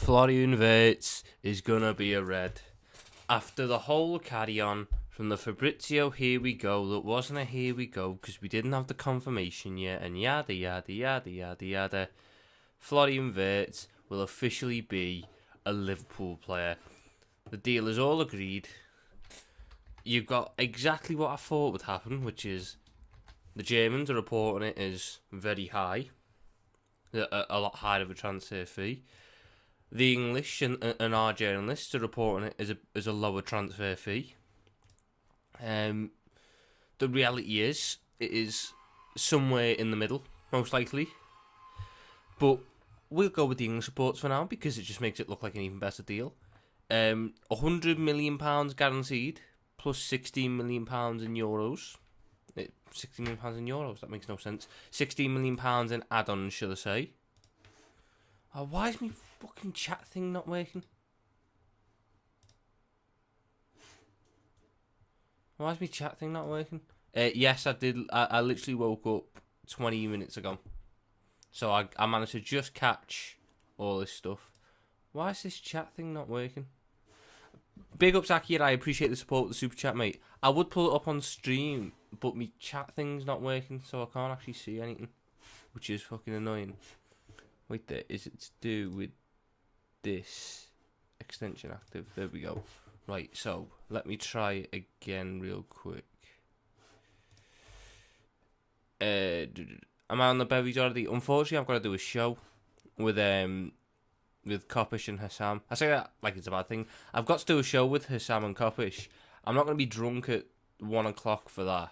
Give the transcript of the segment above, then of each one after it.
Florian Wirtz is gonna be a red. After the whole carry-on from the Fabrizio here we go that wasn't a here we go because we didn't have the confirmation yet and yada yada yada yada yada, Florian Wirtz will officially be a Liverpool player. The deal is all agreed. You've got exactly what I thought would happen, which is the Germans are reporting it as very high, a lot higher of a transfer fee. The English and our journalists are reporting it as a lower transfer fee. The reality is, it is somewhere in the middle, most likely. But we'll go with the English reports for now because it just makes it look like an even better deal. £100 million guaranteed, plus £16 million in euros. £16 million in euros, that makes no sense. £16 million in add-ons, should I say. Oh, why is my fucking chat thing not working? Why is my chat thing not working? Yes, I did. I literally woke up 20 minutes ago. So I managed to just catch all this stuff. Why is this chat thing not working? Big ups, Aki, I appreciate the support with the super chat, mate. I would pull it up on stream, but my chat thing's not working, so I can't actually see anything, which is fucking annoying. Wait there, is it to do with this extension active? There we go. Right, so let me try again real quick. Am I on the bevies already? Unfortunately, I've got to do a show with Kopish and Hassam. I say that like it's a bad thing. I've got to do a show with Hassam and Kopish. I'm not going to be drunk at 1 o'clock for that.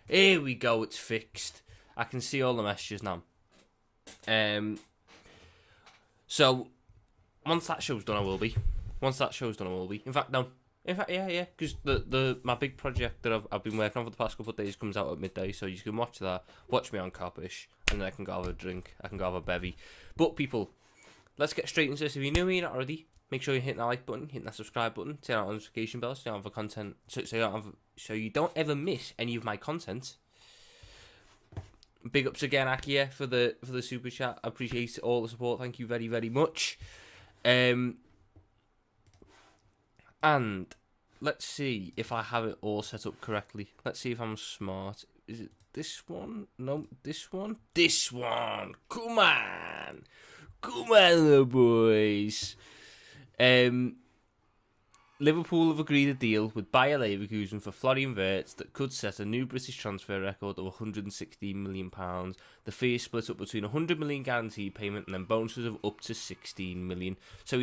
Here we go, it's fixed. I can see all the messages now. So, once that show's done, I will be. In fact, no. Yeah, because my big project that I've been working on for the past couple of days comes out at midday, so you can watch that, watch me on Kopish, and then I can go have a drink, I can go have a bevy. But people, let's get straight into this. If you're new here, not already, make sure you hit that like button, hit that subscribe button, turn on the notification bell so you don't have content, so you don't ever miss any of my content. Big ups again, Akia, for the super chat. I appreciate all the support. Thank you very, very much. And let's see if I have it all set up correctly. Let's see if I'm smart. Is it this one? No, this one? This one! Come on, the boys. Liverpool have agreed a deal with Bayer Leverkusen for Florian Wirtz that could set a new British transfer record of £116 million. The fee is split up between £100 million guaranteed payment and then bonuses of up to £16 million. So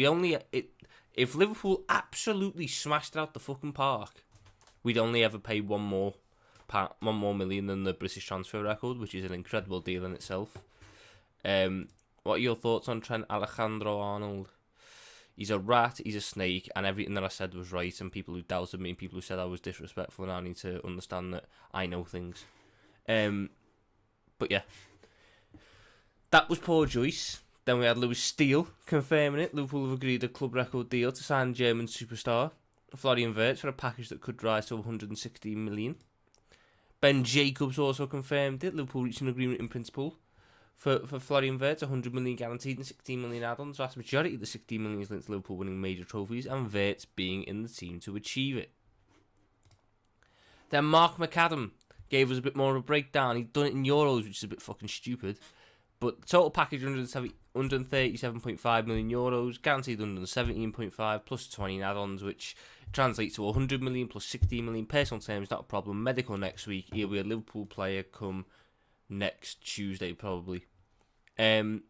if Liverpool absolutely smashed out the fucking park, we'd only ever pay one more million than the British transfer record, which is an incredible deal in itself. What are your thoughts on Trent Alexander-Arnold? He's a rat, he's a snake, and everything that I said was right, and people who doubted me, and people who said I was disrespectful, and I need to understand that I know things. But yeah. That was poor Joyce. Then we had Lewis Steele confirming it. Liverpool have agreed a club record deal to sign German superstar Florian Wirtz for a package that could rise to £116 million. Ben Jacobs also confirmed it. Liverpool reached an agreement in principle for Florian Wirtz, £100 million guaranteed and £16 million add-ons. The vast majority of the £16 million is linked to Liverpool winning major trophies and Wirtz being in the team to achieve it. Then Mark McAdam gave us a bit more of a breakdown. He'd done it in euros, which is a bit fucking stupid. But total package €137.5 million, guaranteed €117.5 plus 20 add-ons, which translates to £100 million plus £16 million. Personal terms, not a problem. Medical next week. He'll be a Liverpool player come next Tuesday, probably. And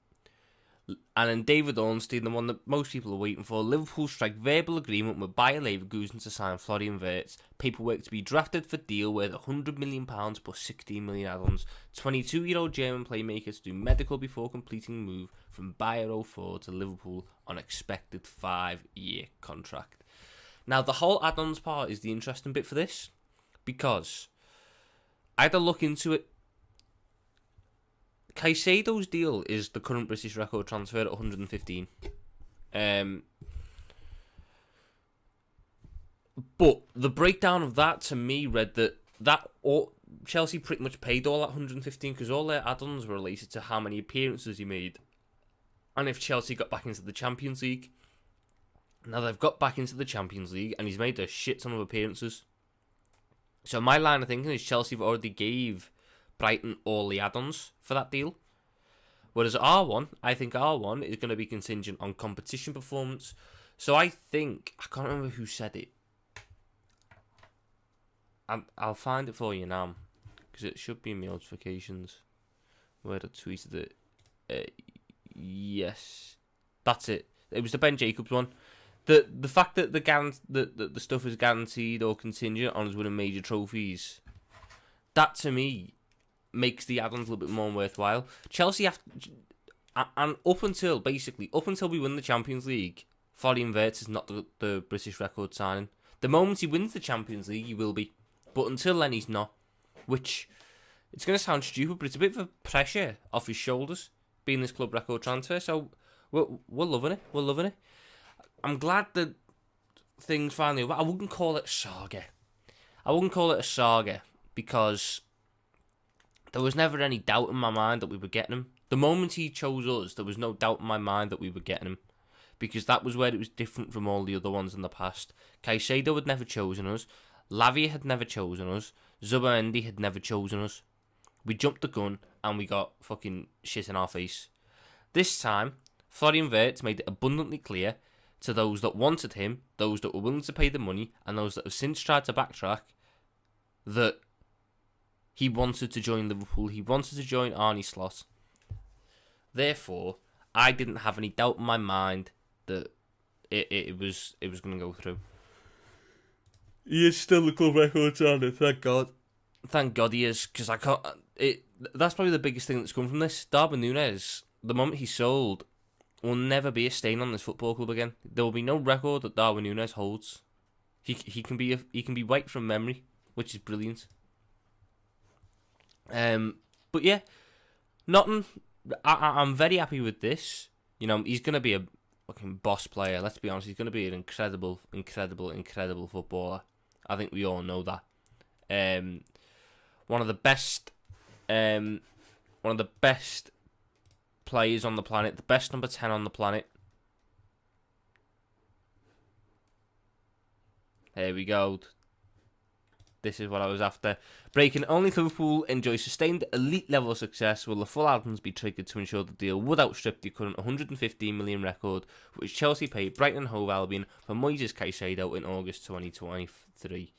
then David Ornstein, the one that most people are waiting for. Liverpool strike verbal agreement with Bayer Leverkusen to sign Florian Wirtz. Paperwork to be drafted for deal worth £100 million plus £16 million add-ons. 22-year-old German playmaker to do medical before completing move from Bayer 04 to Liverpool on expected 5-year contract. Now, the whole add-ons part is the interesting bit for this, because I had to look into it. Caicedo's deal is the current British record transfer at 115. But the breakdown of that to me read that Chelsea pretty much paid all that 115 because all their add-ons were related to how many appearances he made and if Chelsea got back into the Champions League. Now they've got back into the Champions League and he's made a shit ton of appearances. So my line of thinking is Chelsea have already gave Brighton all the add-ons for that deal. Whereas I think R1 is going to be contingent on competition performance. So I think, I can't remember who said it. I'll find it for you now, because it should be in my notifications. Where I tweeted it. Yes, that's it. It was the Ben Jacobs one. The fact that the stuff is guaranteed or contingent on us winning major trophies, that to me makes the add-ons a little bit more worthwhile. Chelsea have, and up until we win the Champions League, Florian Wirtz is not the British record signing. The moment he wins the Champions League, he will be. But until then, he's not. Which, it's going to sound stupid, but it's a bit of a pressure off his shoulders, being this club record transfer. So, we're loving it. We're loving it. I'm glad that things finally... I wouldn't call it a saga. Because there was never any doubt in my mind that we were getting him. The moment he chose us, there was no doubt in my mind that we were getting him. Because that was where it was different from all the other ones in the past. Caicedo had never chosen us. Lavia had never chosen us. Zubimendi had never chosen us. We jumped the gun and we got fucking shit in our face. This time, Florian Wirtz made it abundantly clear to those that wanted him, those that were willing to pay the money, and those that have since tried to backtrack, that he wanted to join Liverpool. He wanted to join Arne Slot. Therefore, I didn't have any doubt in my mind that it was going to go through. He is still the club record owner, thank God. Thank God he is, because I can't... That's probably the biggest thing that's come from this. Darwin Núñez, the moment he's sold, will never be a stain on this football club again. There will be no record that Darwin Núñez holds. He can be wiped from memory, which is brilliant. But yeah, nothing. I'm very happy with this. You know, he's going to be a fucking boss player. Let's be honest, he's going to be an incredible footballer. I think we all know that. One of the best players on the planet, the best number 10 on the planet. There we go. This is what I was after. Breaking only Liverpool enjoy sustained elite level of success. Will the full add-ons be triggered to ensure the deal would outstrip the current 115 million record which Chelsea paid Brighton and Hove Albion for Moises Caicedo in August 2023?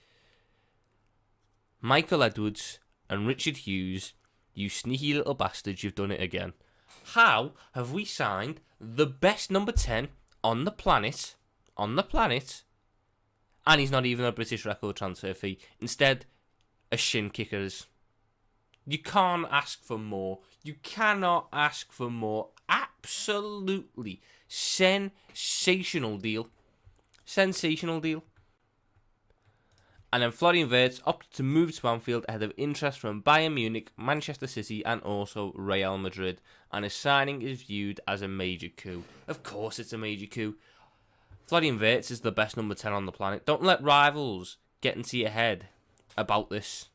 Michael Edwards and Richard Hughes, you sneaky little bastards, you've done it again. How have we signed the best number 10 on the planet, and he's not even a British record transfer fee? Instead, a shin kickers. You can't ask for more. You cannot ask for more. Absolutely sensational deal. Sensational deal. And then Florian Wirtz opted to move to Anfield ahead of interest from Bayern Munich, Manchester City and also Real Madrid. And his signing is viewed as a major coup. Of course it's a major coup. Florian Wirtz is the best number 10 on the planet. Don't let rivals get into your head about this.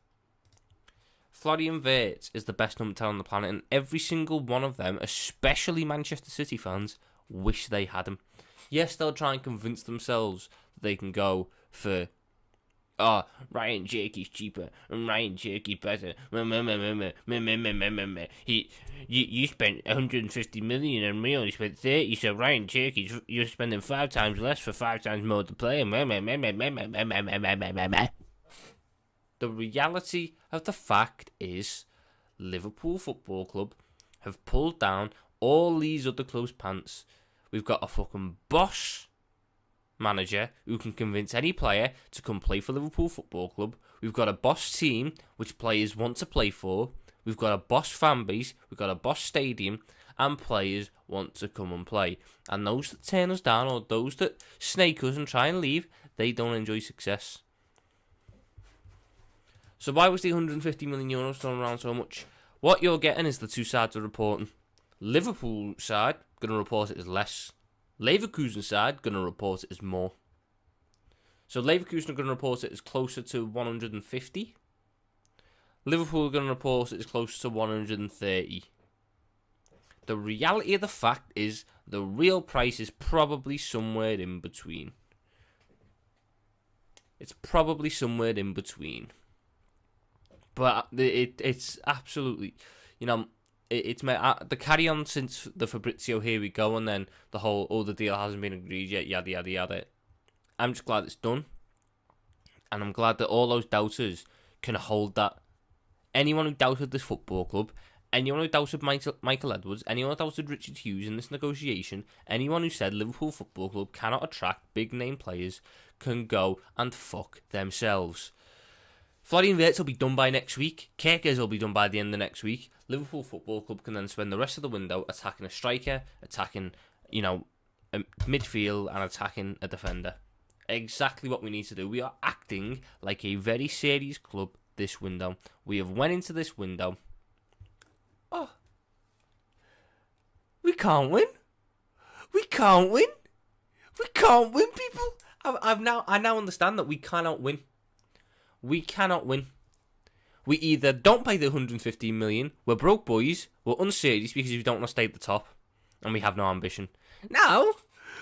Florian Wirtz is the best number 10 on the planet, and every single one of them, especially Manchester City fans, wish they had him. Yes, they'll try and convince themselves that they can go for, Ryan Cherky's cheaper and Ryan Cherky's better. You spent 150 million and we only spent 30, so Ryan Cherky's, you're spending 5 times less for 5 times more to play. The reality of the fact is Liverpool Football Club have pulled down all these other clubs' pants. We've got a fucking boss manager who can convince any player to come play for Liverpool Football Club. We've got a boss team which players want to play for. We've got a boss fan base. We've got a boss stadium, and players want to come and play. And those that turn us down, or those that snake us and try and leave, they don't enjoy success. So why was the 150 million euros thrown around so much? What you're getting is the two sides of reporting. Liverpool side going to report it as less. Leverkusen side going to report it as more. So Leverkusen are going to report it as closer to 150. Liverpool are going to report it as close to 130. The reality of the fact is the real price is probably somewhere in between. It's probably somewhere in between. But it's absolutely, it's the carry on since the Fabrizio here we go, and then the whole, the deal hasn't been agreed yet, yada yada yada. I'm just glad it's done, and I'm glad that all those doubters can hold that. Anyone who doubted this football club, anyone who doubted Michael Edwards, anyone who doubted Richard Hughes in this negotiation, anyone who said Liverpool Football Club cannot attract big name players, can go and fuck themselves. Florian Wirtz will be done by next week. Kerkers will be done by the end of next week. Liverpool Football Club can then spend the rest of the window attacking a striker, attacking, a midfield, and attacking a defender. Exactly what we need to do. We are acting like a very serious club this window. We have went into this window. Oh, we can't win. We can't win. We can't win, people. I now understand that we cannot win. We cannot win. We either don't pay the 115 million, we're broke boys, we're unserious because we don't want to stay at the top, and we have no ambition. Now,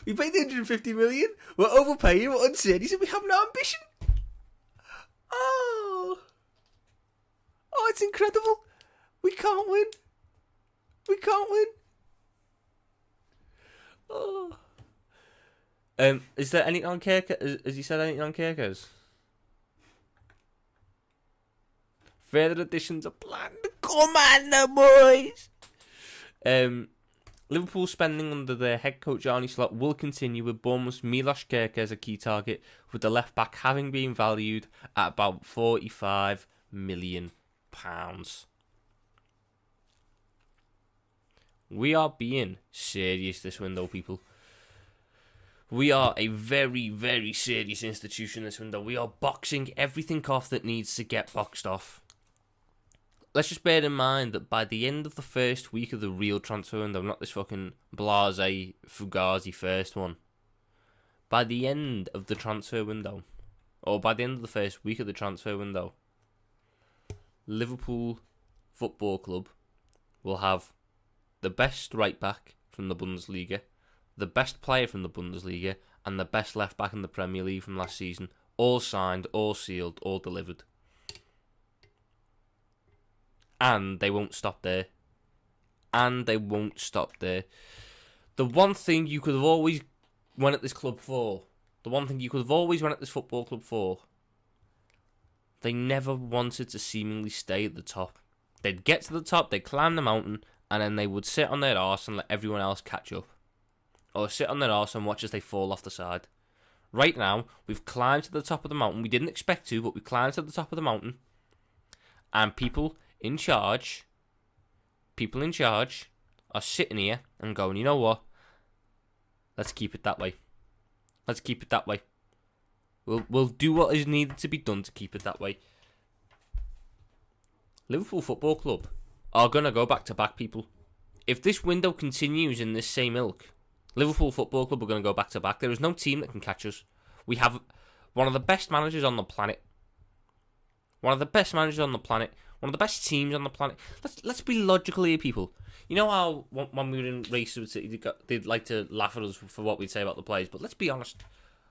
we pay the 150 million, we're overpaying, we're unserious, and we have no ambition. Oh, it's incredible. We can't win. We can't win. Oh. Is there anything on Kerkers? Has he said anything on Kerkers? Further additions are planned. Come on, the boys. Liverpool spending under their head coach Arne Slot will continue, with Bournemouth's Milos Kerkers a key target, with the left back having been valued at about £45 million. We are being serious this window, people. We are a very, very serious institution this window. We are boxing everything off that needs to get boxed off. Let's just bear in mind that by the end of the first week of the real transfer window, not this fucking blasé, fugazi first one, by the end of the transfer window, or by the end of the first week of the transfer window, Liverpool Football Club will have the best right back from the Bundesliga, the best player from the Bundesliga, and the best left back in the Premier League from last season, all signed, all sealed, all delivered. And they won't stop there. The one thing you could have always went at this club for, this football club for, they never wanted to seemingly stay at the top. They'd get to the top, they'd climb the mountain, and then they would sit on their arse and let everyone else catch up. Or sit on their arse and watch as they fall off the side. Right now, we've climbed to the top of the mountain. We didn't expect to, but we climbed to the top of the mountain. And people in charge are sitting here and going, you know what? Let's keep it that way. We'll do what is needed to be done to keep it that way. Liverpool Football Club are going to go back to back, people. If this window continues in this same ilk, Liverpool Football Club are going to go back to back. There is no team that can catch us. We have one of the best managers on the planet. One of the best managers on the planet. One of the best teams on the planet. Let's be logical here, people. You know how when we were in races with City, they'd like to laugh at us for what we'd say about the players, but let's be honest.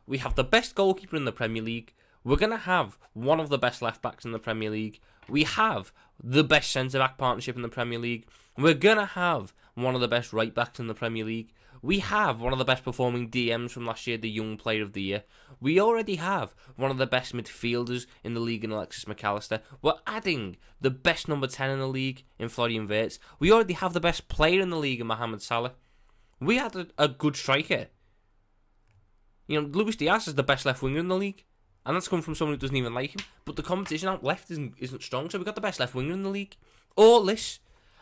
We have the best goalkeeper in the Premier League. We're going to have one of the best left-backs in the Premier League. We have the best centre-back partnership in the Premier League. We're going to have one of the best right-backs in the Premier League. We have one of the best performing DMs from last year, the Young Player of the Year. We already have one of the best midfielders in the league in Alexis McAllister. We're adding the best number 10 in the league in Florian Wirtz. We already have the best player in the league in Mohamed Salah. We had a good striker. Luis Diaz is the best left winger in the league. And that's come from someone who doesn't even like him. But the competition out left isn't strong, so we've got the best left winger in the league. All this.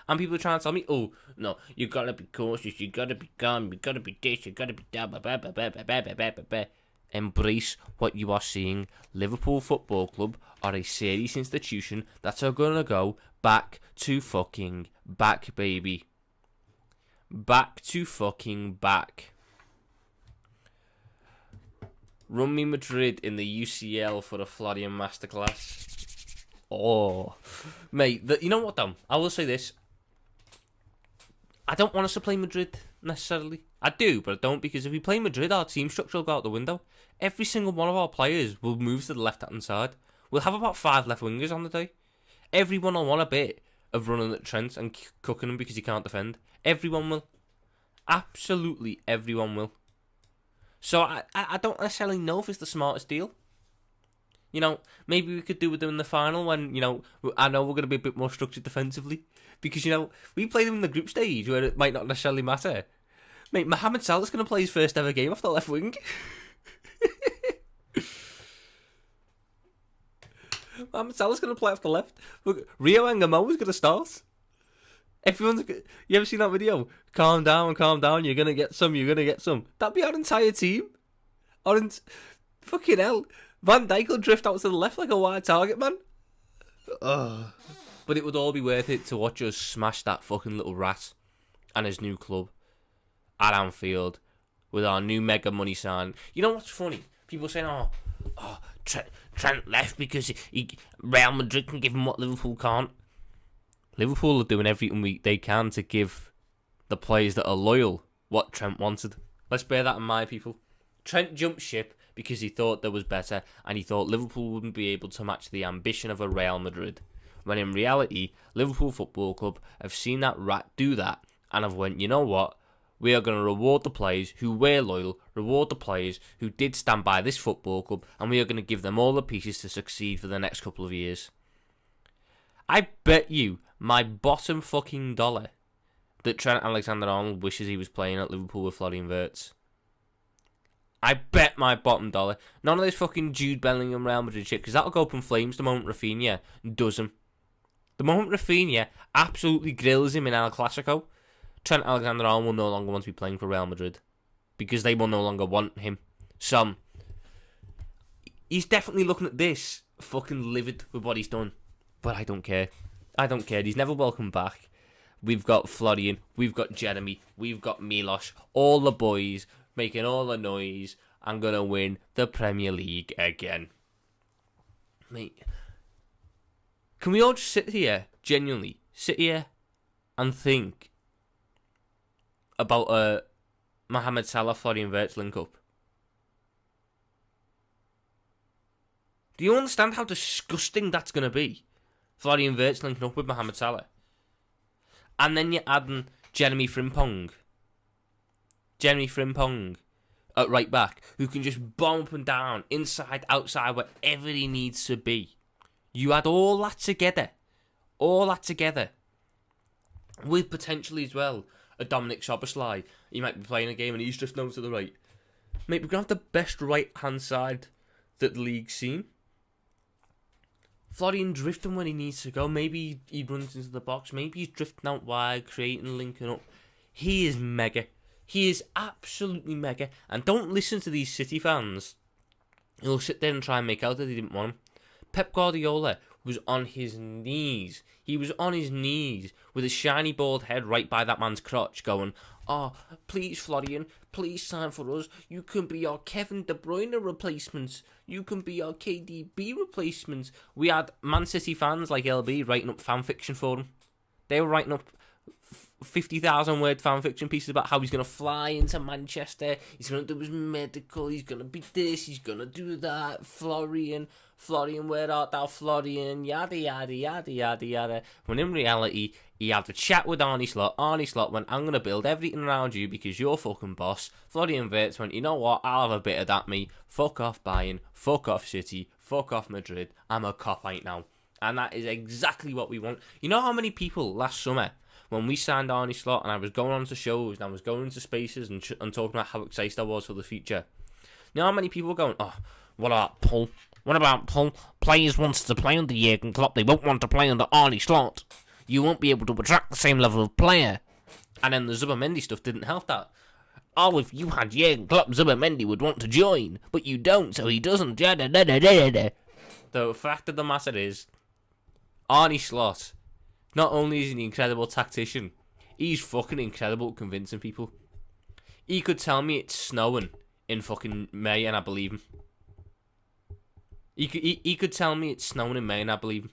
And people are trying to tell me, oh, no, you gotta be cautious, you gotta be calm, you gotta be this, you gotta be that, Embrace what you are seeing. Liverpool Football Club are a serious institution that are gonna go back to fucking back, baby. Back to fucking back. Run me Madrid in the UCL for a Florian masterclass. Oh, mate, you know what, though? I will say this. I don't want us to play Madrid necessarily. I do, but I don't, because if we play Madrid, our team structure will go out the window. Every single one of our players will move to the left-hand side. We'll have about 5 left wingers on the day. Everyone will want a bit of running at Trent and cooking him because he can't defend. Everyone will. Absolutely everyone will. So I don't necessarily know if it's the smartest deal. You know, maybe we could do with them in the final when, you know, I know we're going to be a bit more structured defensively. Because, you know, we play them in the group stage where it might not necessarily matter. Mate, Mohamed Salah's going to play his first ever game off the left wing. Mohamed Salah's going to play off the left. Look, Rio Angamo is going to start. You ever seen that video? Calm down, you're going to get some. That'd be our entire team. Fucking hell. Van Dijk will drift out to the left like a wide target, man. Ugh. But it would all be worth it to watch us smash that fucking little rat and his new club at Anfield with our new mega money sign. You know what's funny? People saying, Trent left because Real Madrid can give him what Liverpool can't. Liverpool are doing everything they can to give the players that are loyal what Trent wanted. Let's bear that in mind, people. Trent jumped ship because he thought there was better, and he thought Liverpool wouldn't be able to match the ambition of a Real Madrid. When in reality, Liverpool Football Club have seen that rat do that, and have went, you know what? We are going to reward the players who were loyal, reward the players who did stand by this football club, and we are going to give them all the pieces to succeed for the next couple of years. I bet you my bottom fucking dollar that Trent Alexander-Arnold wishes he was playing at Liverpool with Florian Wirtz. I bet my bottom dollar. None of this fucking Jude Bellingham Real Madrid shit, because that'll go up in flames the moment Rafinha does him. The moment Rafinha absolutely grills him in El Clasico, Trent Alexander-Arnold will no longer want to be playing for Real Madrid, because they will no longer want him. So, he's definitely looking at this fucking livid with what he's done. But I don't care. He's never welcome back. We've got Florian, we've got Jeremy, we've got Milos, all the boys making all the noise. I'm going to win the Premier League again. Mate, can we all just sit here, genuinely, and think about Mohamed Salah, Florian Wirtz link up? Do you understand how disgusting that's going to be? Florian Wirtz linking up with Mohamed Salah. And then you're adding Jeremy Frimpong at right back, who can just bomb up and down, inside, outside, wherever he needs to be. You add all that together, with potentially as well a Dominic Szoboszlai. He might be playing a game and he's drifting over to the right. Mate, we're going to have the best right-hand side that the league's seen. Florian drifting when he needs to go. Maybe he runs into the box. Maybe he's drifting out wide, creating, linking up. He is mega. He is absolutely mega. And don't listen to these City fans who'll sit there and try and make out that they didn't want him. Pep Guardiola was on his knees. He was on his knees with his shiny bald head right by that man's crotch going, "Oh, please, Florian, please sign for us. You can be our Kevin De Bruyne replacements. You can be our KDB replacements." We had Man City fans like LB writing up fan fiction for him. They were writing up 50,000 word fan fiction pieces about how he's going to fly into Manchester, he's going to do his medical, he's going to be this, he's going to do that, Florian, where art thou, Florian, yada yada yada yada yada. When in reality, he had a chat with Arne Slot. Arne Slot went, "I'm going to build everything around you because you're fucking boss." Florian Wirtz went, "You know what, I'll have a bit of that, me. Fuck off Bayern, fuck off City, fuck off Madrid, I'm a cop right now." And that is exactly what we want. You know how many people last summer, when we signed Arne Slot and I was going on to shows and I was going into spaces and talking about how excited I was for the future, you know how many people were going, "Oh, what about Paul? What about Paul? Players wanted to play under Jurgen Klopp, they won't want to play under Arne Slot. You won't be able to attract the same level of player." And then the Zubimendi stuff didn't help that. "Oh, if you had Jurgen Klopp, Zubimendi would want to join, but you don't, so he doesn't." The fact of the matter is, Arne Slot, not only is he an incredible tactician, he's fucking incredible at convincing people. He could tell me it's snowing in fucking May and I believe him. He could tell me it's snowing in May and I believe him.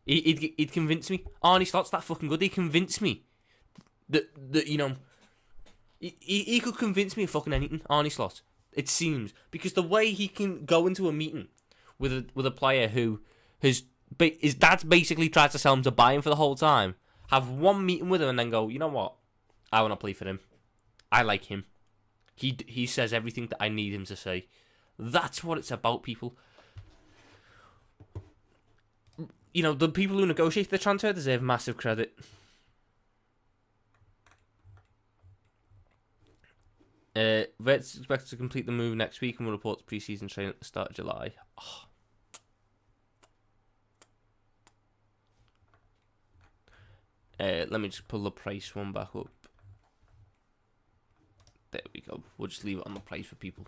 He'd convince me. Arne Slot's that fucking good. He convinced me He could convince me of fucking anything, Arne Slot. It seems, because the way he can go into a meeting with a player who his dad's basically tried to sell him to buy him for the whole time, have one meeting with him and then go, you know what, I want to play for him. I like him. He says everything that I need him to say. That's what it's about, people. The people who negotiate the transfer deserve massive credit. Wirtz expected to complete the move next week and will report to pre-season training at the start of July. Oh. Let me just pull the price one back up. There we go. We'll just leave it on the price for people.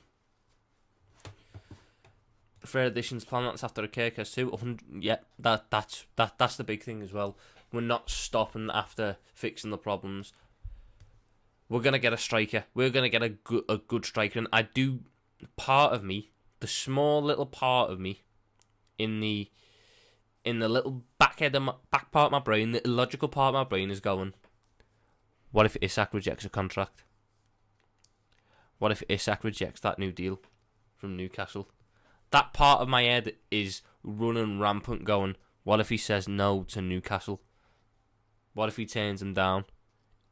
Fair additions plan that's after a Kirkers too. 100. Yeah, that's the big thing as well. We're not stopping after fixing the problems. We're gonna get a striker. We're gonna get a good striker, and I do. Part of me, the small little part of me, in the little back part of my brain, the illogical part of my brain is going, what if Isak rejects a contract? What if Isak rejects that new deal from Newcastle? That part of my head is running rampant going, what if he says no to Newcastle? What if he turns him down?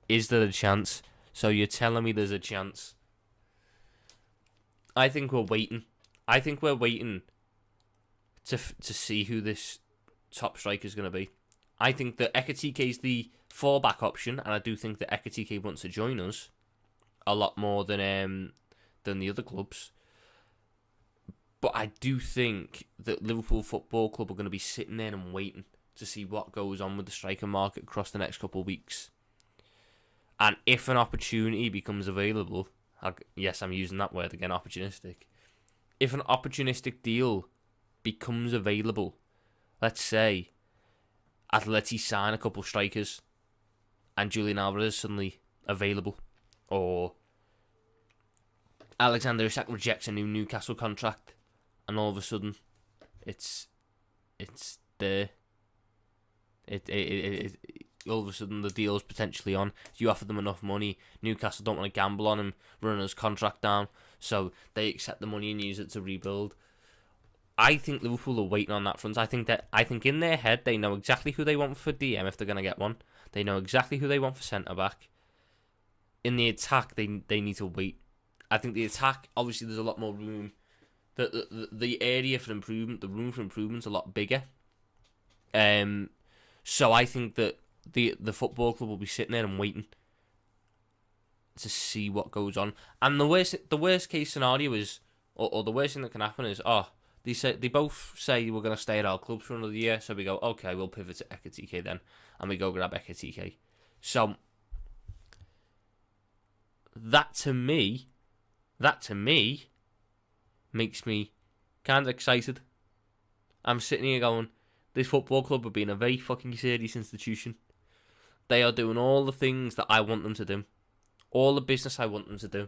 Is there a chance? So you're telling me there's a chance? I think we're waiting. I think we're waiting to see who this top striker is going to be. I think that Ekitike is the fallback option, and I do think that Ekitike wants to join us a lot more than the other clubs. But I do think that Liverpool Football Club are going to be sitting there and waiting to see what goes on with the striker market across the next couple of weeks. And if an opportunity becomes available, yes, I'm using that word again, opportunistic. If an opportunistic deal becomes available, let's say Atleti sign a couple strikers and Julian Alvarez is suddenly available, or Alexander Isak rejects a new Newcastle contract, and all of a sudden it's there. All of a sudden the deal's potentially on. You offer them enough money. Newcastle don't want to gamble on him, running his contract down, so they accept the money and use it to rebuild. I think Liverpool are waiting on that front. I think in their head they know exactly who they want for DM if they're going to get one. They know exactly who they want for centre back. In the attack, they need to wait. I think the attack, obviously, there's a lot more room. The area for improvement, the room for improvement's a lot bigger. So I think that the football club will be sitting there and waiting to see what goes on. And the worst case scenario is, or the worst thing that can happen is, they both say we're going to stay at our clubs for another year. So we go, okay, we'll pivot to Ekitike then, and we go grab Ekitike. So that to me makes me kind of excited. I'm sitting here going, this football club have been a very fucking serious institution. They are doing all the things that I want them to do. All the business I want them to do.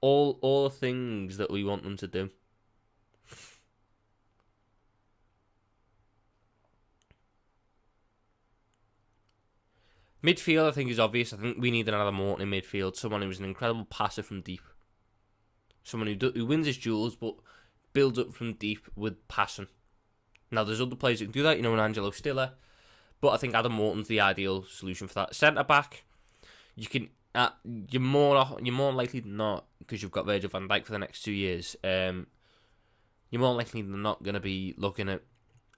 All the things that we want them to do. Midfield, I think, is obvious. I think we need another Morton in midfield. Someone who is an incredible passer from deep. Someone who wins his duels, but builds up from deep with passing. Now, there's other players who can do that, an Angelo Stiller. But I think Adam Morton's the ideal solution for that. Centre-back, you can... you're more likely than not, because you've got Virgil van Dijk for the next 2 years, you're more likely than not going to be looking at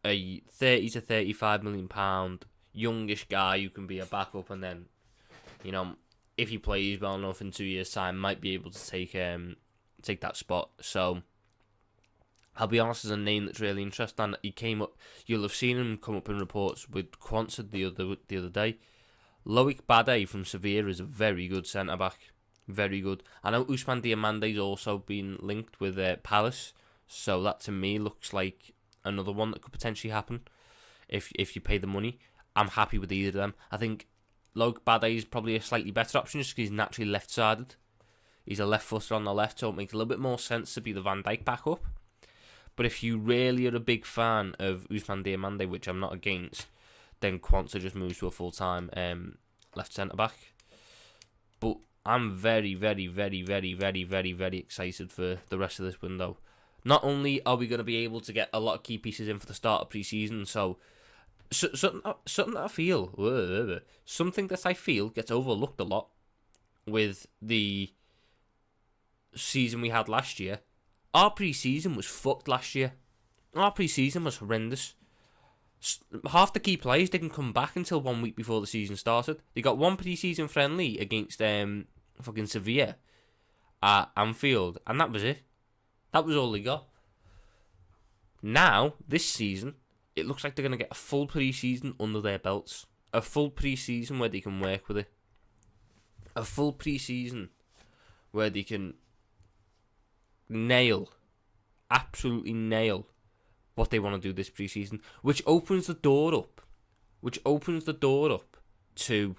a 30 to 35 million pound youngish guy who can be a backup, and then, if he plays well enough in 2 years' time, might be able to take that spot. So I'll be honest, as a name that's really interesting, and he came up. You'll have seen him come up in reports with Quansah the other day. Loic Bade from Sevilla is a very good centre back, very good. I know Ousmane Diamante's also been linked with Palace, so that to me looks like another one that could potentially happen if you pay the money. I'm happy with either of them. I think Loic Bade is probably a slightly better option just because he's naturally left-sided. He's a left footer on the left, so it makes a little bit more sense to be the Van Dijk backup. But if you really are a big fan of Ousmane Diamante, which I'm not against, then Quansah just moves to a full-time left centre-back. But I'm very, very, very, very, very, very, very excited for the rest of this window. Not only are we going to be able to get a lot of key pieces in for the start of pre-season, something that I feel gets overlooked a lot with the season we had last year. Our pre-season was fucked last year. Our pre-season was horrendous. Half the key players didn't come back until 1 week before the season started. They got one pre-season friendly against fucking Sevilla at Anfield, and that was it. That was all they got. Now, this season, it looks like they're going to get a full pre-season under their belts. A full pre-season where they can work with it. A full pre-season where they can absolutely nail what they want to do this pre-season, which opens the door up to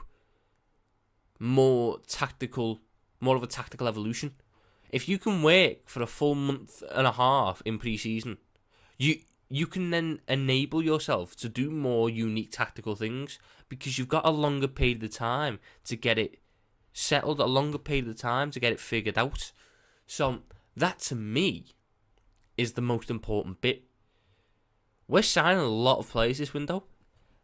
more of a tactical evolution. If you can work for a full month and a half in pre-season, you can then enable yourself to do more unique tactical things because you've got a longer period of time to get it settled, a longer period of time to get it figured out. So that, to me, is the most important bit. We're signing a lot of players this window.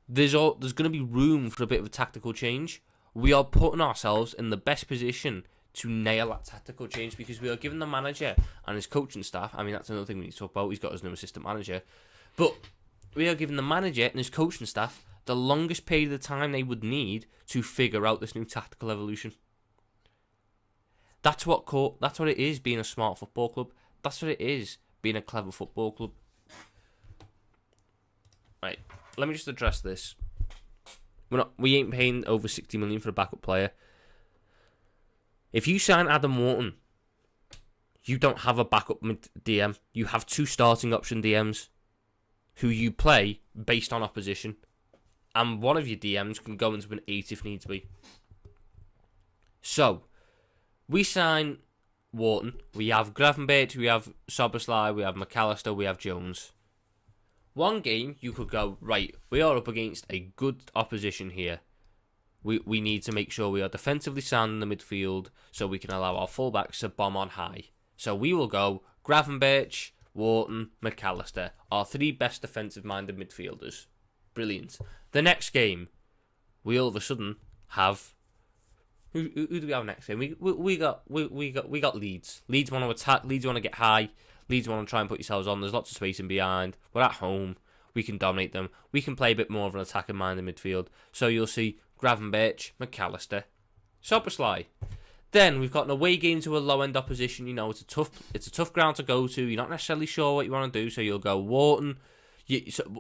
There's going to be room for a bit of a tactical change. We are putting ourselves in the best position to nail that tactical change because we are giving the manager and his coaching staff, I mean, that's another thing we need to talk about, he's got his new assistant manager, but we are giving the manager and his coaching staff the longest period of time they would need to figure out this new tactical evolution. That's what it is being a smart football club. That's what it is being a clever football club. Right, let me just address this. We ain't paying over 60 million for a backup player. If you sign Adam Wharton, you don't have a backup DM. You have two starting option DMs who you play based on opposition. And one of your DMs can go into an 8 if needs be. So, we sign Wharton. We have Gravenberch, we have Szoboszlai, we have McAllister, we have Jones. One game, you could go, right, we are up against a good opposition here. We need to make sure we are defensively sound in the midfield so we can allow our fullbacks to bomb on high. So we will go Gravenberch, Wharton, McAllister, our three best defensive-minded midfielders. Brilliant. The next game, we all of a sudden have... Who do we have next game? We got Leeds. Leeds want to attack. Leeds want to get high. Leeds want to try and put yourselves on. There's lots of space in behind. We're at home. We can dominate them. We can play a bit more of an attacking-minded midfield. So you'll see Gravenberch, McAllister, Szoboszlai. Then we've got an away game to a low-end opposition. You know, it's a tough ground to go to. You're not necessarily sure what you want to do, so you'll go Wharton.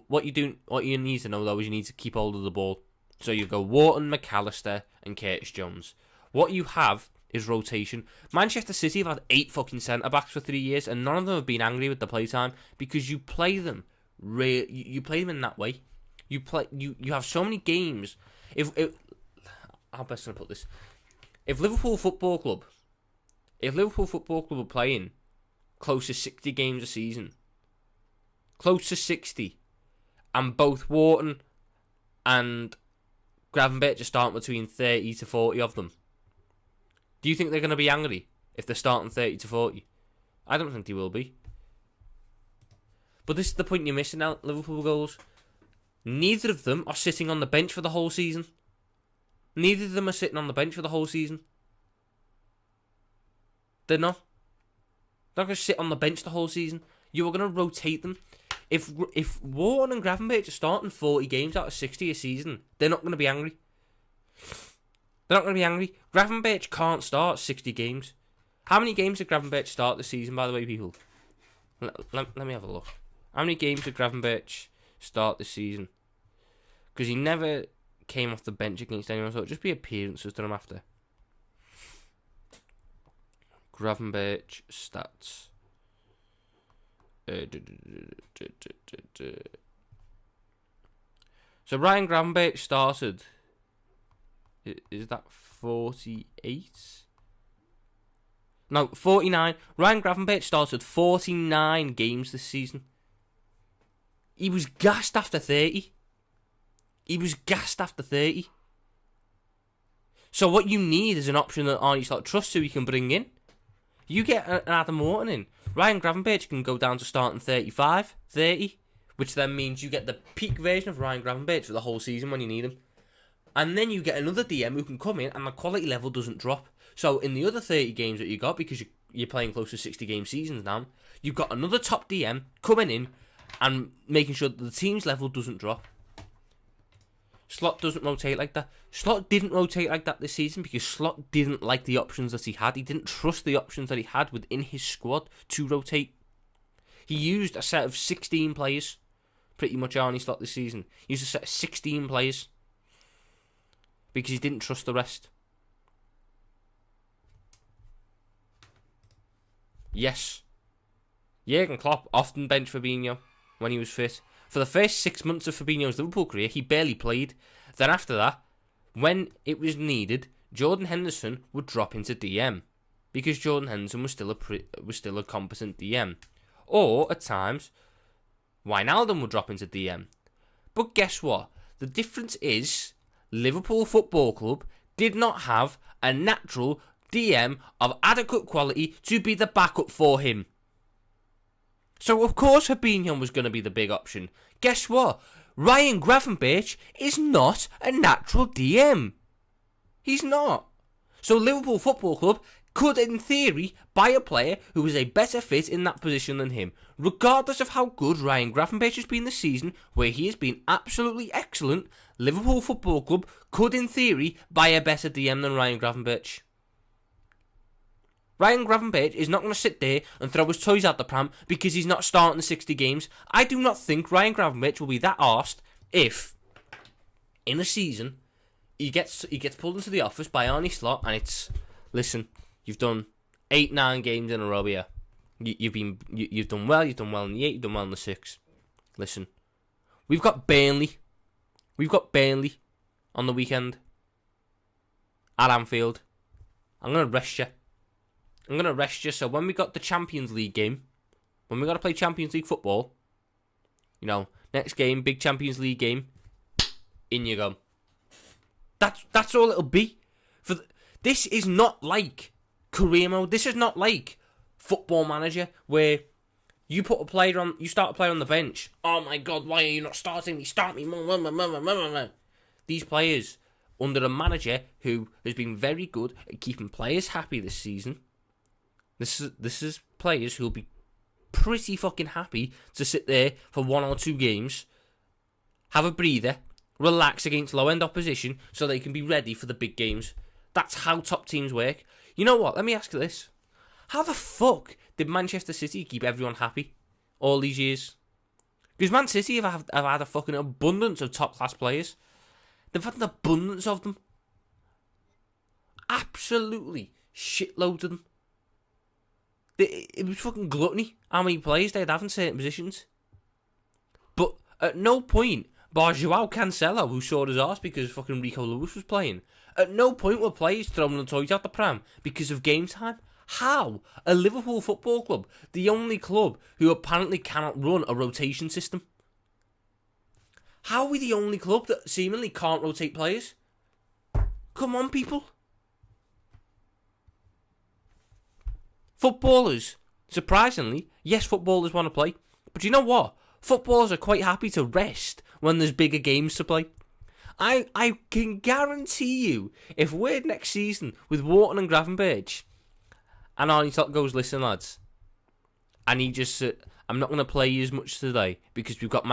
What you need to know though is you need to keep hold of the ball. So you go Wharton, McAllister, and Curtis Jones. What you have is rotation. Manchester City have had 8 fucking centre backs for 3 years, and none of them have been angry with the playtime because you play them. You play them in that way. You have so many games. How best can I put this? If Liverpool Football Club are playing close to 60 games a season, close to 60, and both Wharton and Gravenberch are starting between 30 to 40 of them, do you think they're going to be angry if they're starting 30 to 40? I don't think they will be. But this is the point you're missing out, Liverpool goals. Neither of them are sitting on the bench for the whole season. Neither of them are sitting on the bench for the whole season. They're not. They're not going to sit on the bench the whole season. You are going to rotate them. If Wharton and Gravenberch are starting 40 games out of 60 a season, they're not going to be angry. They're not going to be angry. Gravenberch can't start 60 games. How many games did Gravenberch start this season, by the way, people? Let me have a look. How many games did Gravenberch start this season? Because he never came off the bench against anyone, so it'll just be appearances that I'm after. Gravenberch stats. So Ryan Gravenberch started. Is that 48? No, 49. Ryan Gravenberch started 49 games this season. He was gassed after 30. So what you need is an option that Arne Slot trusts who he can bring in. You get an Adam Morton in. Ryan Gravenberch can go down to starting 35, 30, which then means you get the peak version of Ryan Gravenberch for the whole season when you need him. And then you get another DM who can come in and the quality level doesn't drop. So in the other 30 games that you got, because you're playing close to 60 game seasons now, you've got another top DM coming in and making sure that the team's level doesn't drop. Slot doesn't rotate like that. Slot didn't rotate like that this season because Slot didn't like the options that he had. He didn't trust the options that he had within his squad to rotate. He used a set of 16 players, pretty much Arne Slot this season. He used a set of 16 players because he didn't trust the rest. Yes, Jurgen Klopp often benched Fabinho when he was fit. For the first 6 months of Fabinho's Liverpool career, he barely played. Then after that, when it was needed, Jordan Henderson would drop into DM because Jordan Henderson was still a competent DM. Or at times, Wijnaldum would drop into DM. But guess what? The difference is Liverpool Football Club did not have a natural DM of adequate quality to be the backup for him. So of course Fabinho was going to be the big option. Guess what? Ryan Gravenberch is not a natural DM. He's not. So Liverpool Football Club could, in theory, buy a player who is a better fit in that position than him. Regardless of how good Ryan Gravenberch has been this season, where he has been absolutely excellent, Liverpool Football Club could, in theory, buy a better DM than Ryan Gravenberch. Ryan Gravenberch is not going to sit there and throw his toys out the pram because he's not starting the 60 games. I do not think Ryan Gravenberch will be that arsed if, in a season, he gets pulled into the office by Arne Slot and it's, listen, you've done 8-9 games in a row here. You've done well in the 8, you've done well in the 6. Listen, we've got Burnley on the weekend at Anfield. I'm going to rest you. So when we got the Champions League game, when we got to play Champions League football, next game, big Champions League game, in you go. That's all it'll be. This is not like career mode. This is not like Football Manager where you start a player on the bench. Oh my God, why are you not starting me? Start me. These players under a manager who has been very good at keeping players happy this season. This is players who'll be pretty fucking happy to sit there for 1 or 2 games, have a breather, relax against low-end opposition so they can be ready for the big games. That's how top teams work. You know what? Let me ask you this. How the fuck did Manchester City keep everyone happy all these years? Because Man City have had a fucking abundance of top-class players. They've had an abundance of them. Absolutely shitloads of them. It was fucking gluttony how many players they'd have in certain positions. But at no point, bar Joao Cancelo, who saw his arse because fucking Rico Lewis was playing, at no point were players throwing the toys out the pram because of game time. How? A Liverpool Football Club, the only club who apparently cannot run a rotation system. How are we the only club that seemingly can't rotate players? Come on, people. Footballers, surprisingly, yes, footballers want to play. But you know what? Footballers are quite happy to rest when there's bigger games to play. I can guarantee you, if we're next season with Wharton and Gravenberch, and Arne Slot goes, listen lads, I need just I'm not going to play you as much today because we've got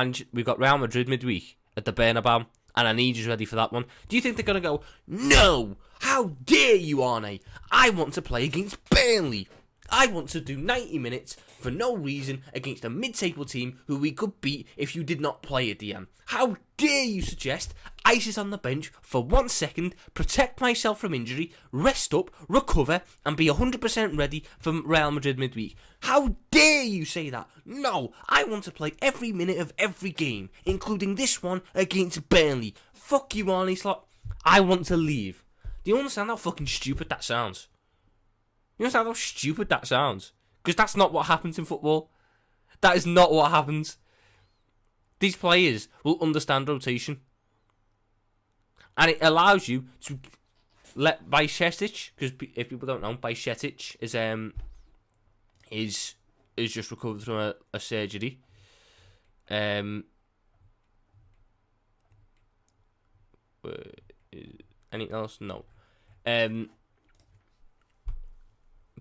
Real Madrid midweek at the Bernabeu, and I need you ready for that one. Do you think they're going to go, no, how dare you, Arne? I want to play against Burnley. I want to do 90 minutes for no reason against a mid-table team who we could beat if you did not play a DM. How dare you suggest I sit on the bench for 1 second, protect myself from injury, rest up, recover, and be 100% ready for Real Madrid midweek? How dare you say that? No, I want to play every minute of every game, including this one against Burnley. Fuck you, Arne Slot. I want to leave. Do you understand how fucking stupid that sounds? You understand how stupid that sounds? Because that's not what happens in football. That is not what happens. These players will understand rotation. And it allows you to Bajcetic, because if people don't know, Bajcetic is just recovered from a surgery. Anything else? No.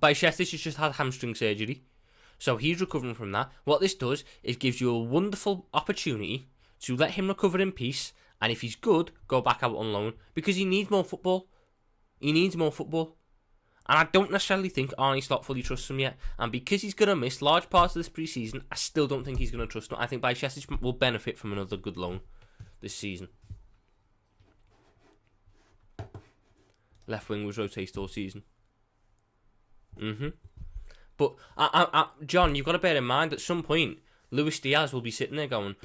Bajcetic has just had hamstring surgery, so he's recovering from that. What this does is gives you a wonderful opportunity to let him recover in peace, and if he's good, go back out on loan, because he needs more football. He needs more football. And I don't necessarily think Arne Slot fully trusts him yet. And because he's going to miss large parts of this pre-season, I still don't think he's going to trust him. I think Bajcetic will benefit from another good loan this season. Left wing was rotated all season. But, John, you've got to bear in mind, at some point, Luis Diaz will be sitting there going,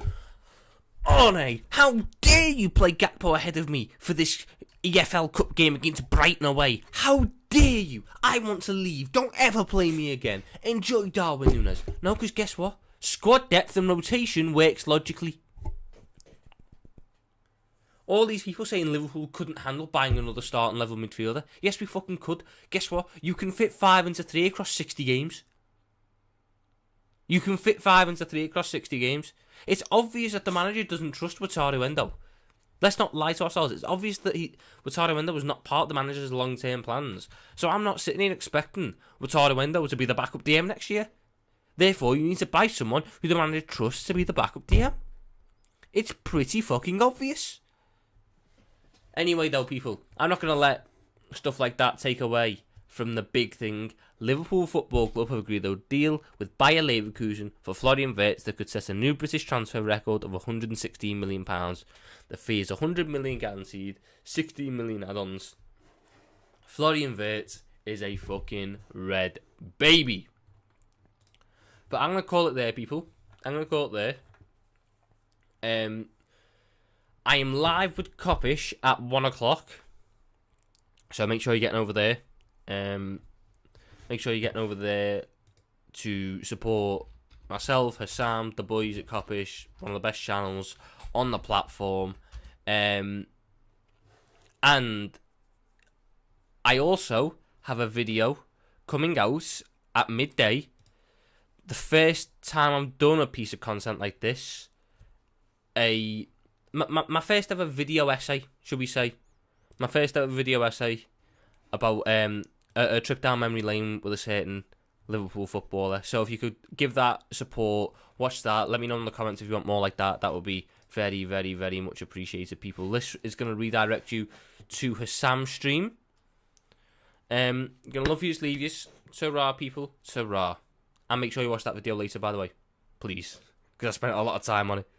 Arne, how dare you play Gakpo ahead of me for this EFL Cup game against Brighton away? How dare you? I want to leave. Don't ever play me again. Enjoy Darwin Núñez. No, because guess what? Squad depth and rotation works logically. All these people saying Liverpool couldn't handle buying another starting level midfielder. Yes, we fucking could. Guess what? You can fit 5 into 3 across 60 games. You can fit 5 into 3 across 60 games. It's obvious that the manager doesn't trust Wataru Endo. Let's not lie to ourselves. It's obvious that Wataru Endo was not part of the manager's long-term plans. So I'm not sitting here expecting Wataru Endo to be the backup DM next year. Therefore, you need to buy someone who the manager trusts to be the backup DM. It's pretty fucking obvious. Anyway, though, people, I'm not going to let stuff like that take away from the big thing. Liverpool Football Club have agreed a deal with Bayer Leverkusen for Florian Wirtz that could set a new British transfer record of £116 million. The fee is £100 million guaranteed, £16 million add-ons. Florian Wirtz is a fucking red baby. But I'm going to call it there, people. I'm going to call it there. I am live with Coppish at 1 o'clock. So make sure you're getting over there. Make sure you're getting over there to support myself, Hassam, the boys at Coppish, one of the best channels on the platform. And I also have a video coming out at midday. The first time I've done a piece of content like this. My first ever video essay, should we say. My first ever video essay about a trip down memory lane with a certain Liverpool footballer. So if you could give that support, watch that, let me know in the comments if you want more like that. That would be very, very, very much appreciated, people. This is going to redirect you to Hassam's stream. Gonna love yous, leave yous. Ta-ra, people. Ta-ra. And make sure you watch that video later, by the way. Please. Because I spent a lot of time on it.